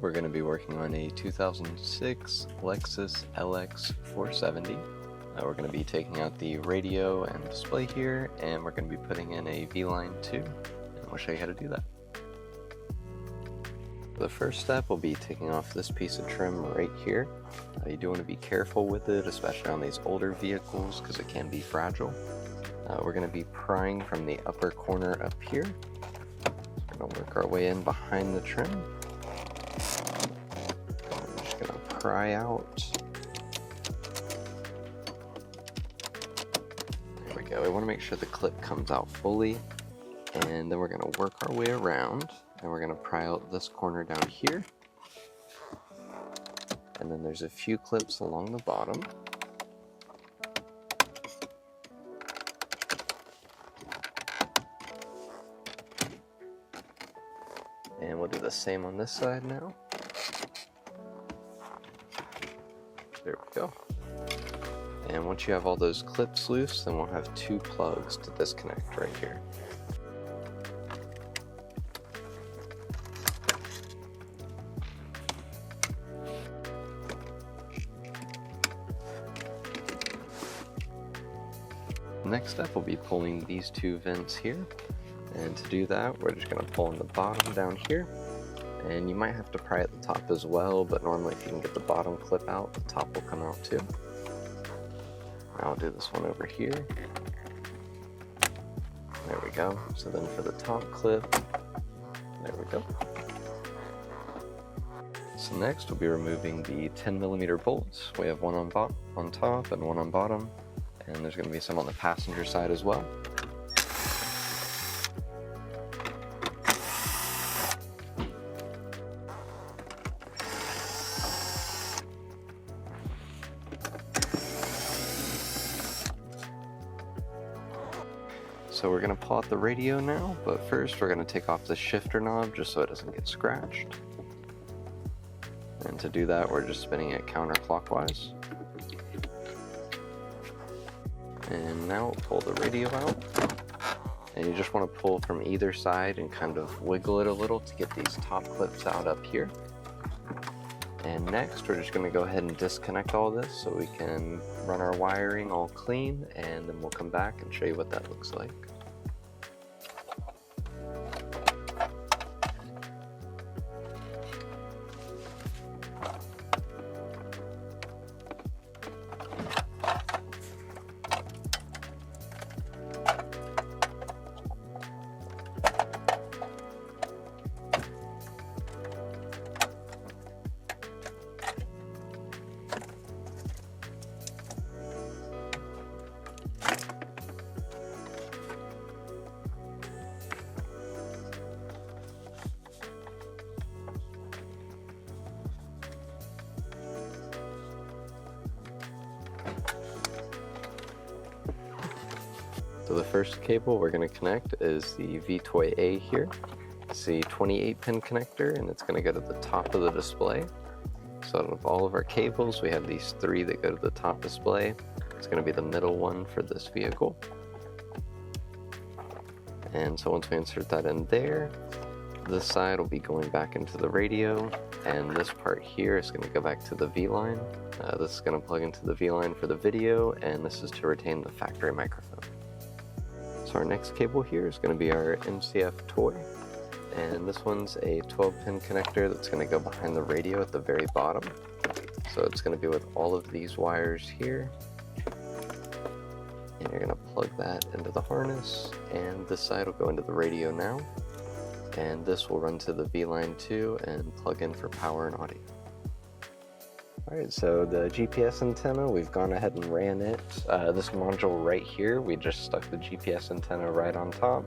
we're going to be working on a 2006 Lexus LX470. We're going to be taking out the radio and display here, and we're going to be putting in a VLine 2, and we'll show you how to do that. The first step will be taking off this piece of trim right here. You do want to be careful with it, especially on these older vehicles, because it can be fragile. We're going to be prying from the upper corner up here. We're going to work our way in behind the trim. We're just going to pry out. There we go. We want to make sure the clip comes out fully, and then we're going to work our way around, and we're going to pry out this corner down here. And then there's a few clips along the bottom. And we'll do the same on this side now. There we go. And once you have all those clips loose, then we'll have two plugs to disconnect right here. Next up, we'll be pulling these two vents here. And to do that, we're just going to pull on the bottom down here. And you might have to pry at the top as well, but normally if you can get the bottom clip out, the top will come out too. Now I'll do this one over here. There we go. So then for the top clip, there we go. So next we'll be removing the 10mm bolts. We have one on top and one on bottom. And there's going to be some on the passenger side as well. So we're going to pull out the radio now, but first we're going to take off the shifter knob just so it doesn't get scratched. And to do that, we're just spinning it counterclockwise. And now we'll pull the radio out. And you just want to pull from either side and kind of wiggle it a little to get these top clips out up here. And next, we're just going to go ahead and disconnect all this so we can run our wiring all clean, and then we'll come back and show you what that looks like. So the first cable we're going to connect is the V2A here. It's the 28-pin connector, and it's going to go to the top of the display. So out of all of our cables, we have these three that go to the top display. It's going to be the middle one for this vehicle. And so once we insert that in there, this side will be going back into the radio, and this part here is going to go back to the VLine. This is going to plug into the VLine for the video, and this is to retain the factory microphone. So our next cable here is going to be our MCF toy, and this one's a 12-pin connector that's going to go behind the radio at the very bottom. So it's going to be with all of these wires here, and you're going to plug that into the harness, and this side will go into the radio now, and this will run to the VLine 2 and plug in for power and audio. Alright, so the GPS antenna, we've gone ahead and ran it. This module right here, we just stuck the GPS antenna right on top.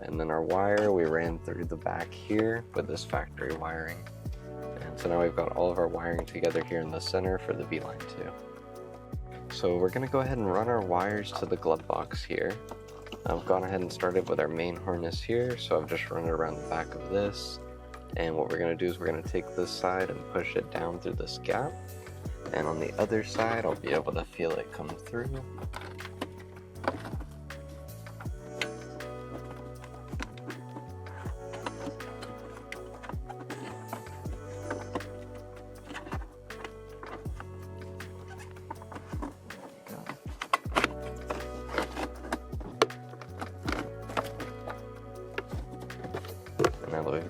And then our wire, we ran through the back here with this factory wiring. And so now we've got all of our wiring together here in the center for the VLine 2. So we're going to go ahead and run our wires to the glove box here. I've gone ahead and started with our main harness here, so I've just run it around the back of this. And what we're going to do is we're going to take this side and push it down through this gap. And on the other side, I'll be able to feel it come through.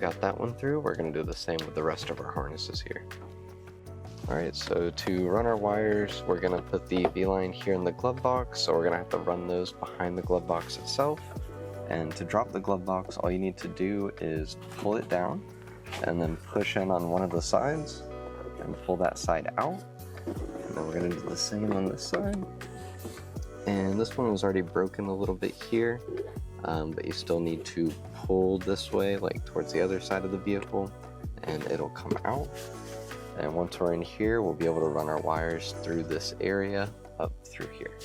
got that one through, we're going to do the same with the rest of our harnesses here. Alright, so to run our wires, we're going to put the V-line here in the glove box, so we're going to have to run those behind the glove box itself. And to drop the glove box, all you need to do is pull it down, and then push in on one of the sides, and pull that side out. And then we're going to do the same on this side. And this one was already broken a little bit here, but you still need to pull this way, like towards the other side of the vehicle, and it'll come out. And once we're in here, we'll be able to run our wires through this area up through here.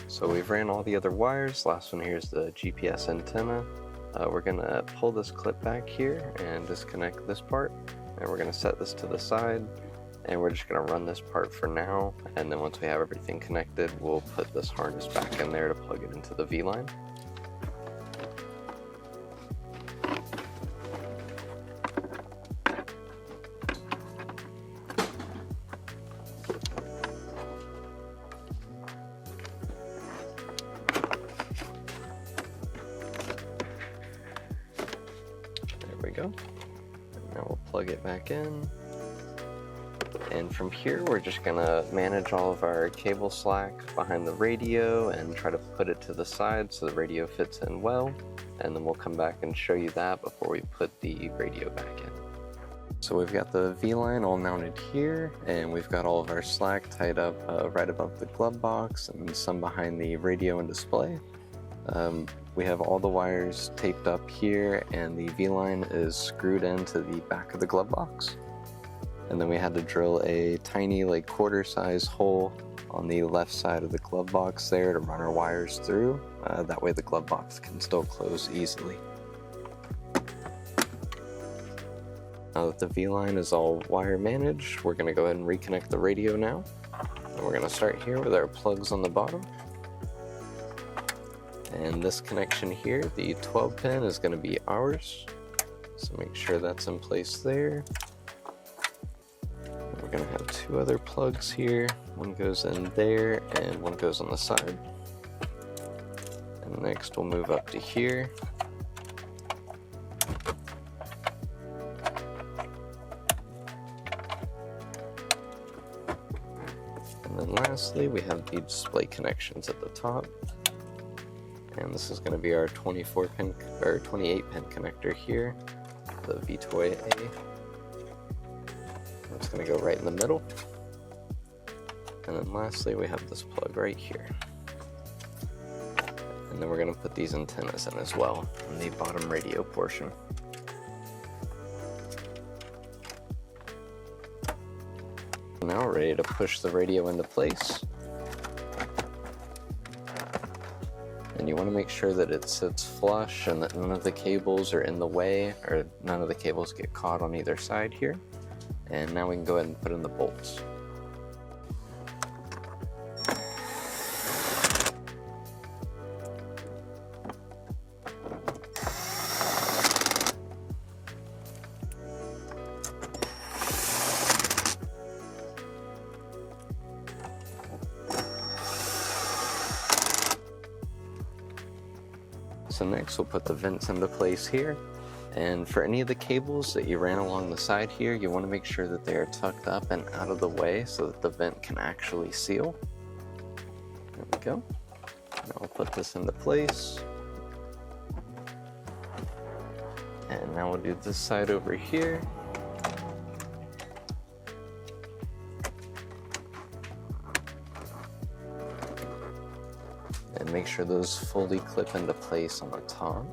So we've ran all the other wires. Last one here is the GPS antenna. We're gonna pull this clip back here and disconnect this part. And we're gonna set this to the side. And we're just gonna run this part for now. And then once we have everything connected, we'll put this harness back in there to plug it into the V-line. Go. And now we'll plug it back in. And from here, we're just gonna manage all of our cable slack behind the radio and try to put it to the side so the radio fits in well. And then we'll come back and show you that before we put the radio back in. So we've got the V-line all mounted here, and we've got all of our slack tied up right above the glove box and some behind the radio and display. We have all the wires taped up here, and the V-line is screwed into the back of the glove box. And then we had to drill a tiny, like quarter-size hole on the left side of the glove box there to run our wires through. That way the glove box can still close easily. Now that the V-line is all wire managed, we're going to go ahead and reconnect the radio now. And we're going to start here with our plugs on the bottom. And this connection here, the 12 pin, is going to be ours. So make sure that's in place there. And we're going to have two other plugs here. One goes in there and one goes on the side. And next we'll move up to here. And then lastly, we have the display connections at the top. And this is going to be our 24 pin or 28 pin connector here, the V2A. It's going to go right in the middle. And then lastly, we have this plug right here. And then we're going to put these antennas in as well in the bottom radio portion. Now we're ready to push the radio into place. And you want to make sure that it sits flush and that none of the cables are in the way, or none of the cables get caught on either side here. And now we can go ahead and put in the bolts. So next we'll put the vents into place here, and for any of the cables that you ran along the side here, you want to make sure that they are tucked up and out of the way so that the vent can actually seal. There we go. Now we'll put this into place. And now we'll do this side over here. And make sure those fully clip into place on the top.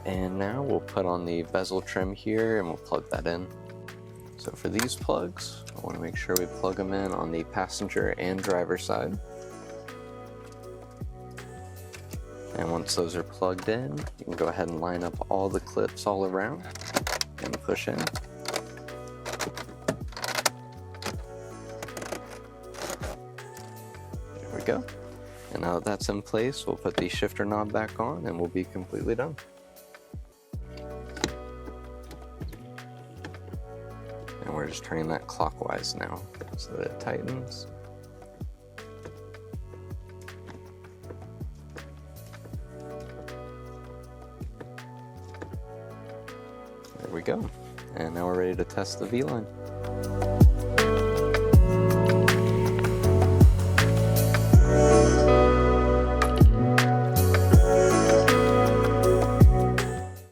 And now we'll put on the bezel trim here and we'll plug that in. So for these plugs, I want to make sure we plug them in on the passenger and driver side. And once those are plugged in, you can go ahead and line up all the clips all around and push in. There we go. And now that that's in place, we'll put the shifter knob back on and we'll be completely done. And we're just turning that clockwise now so that it tightens. we go. And now we're ready to test the V-Line.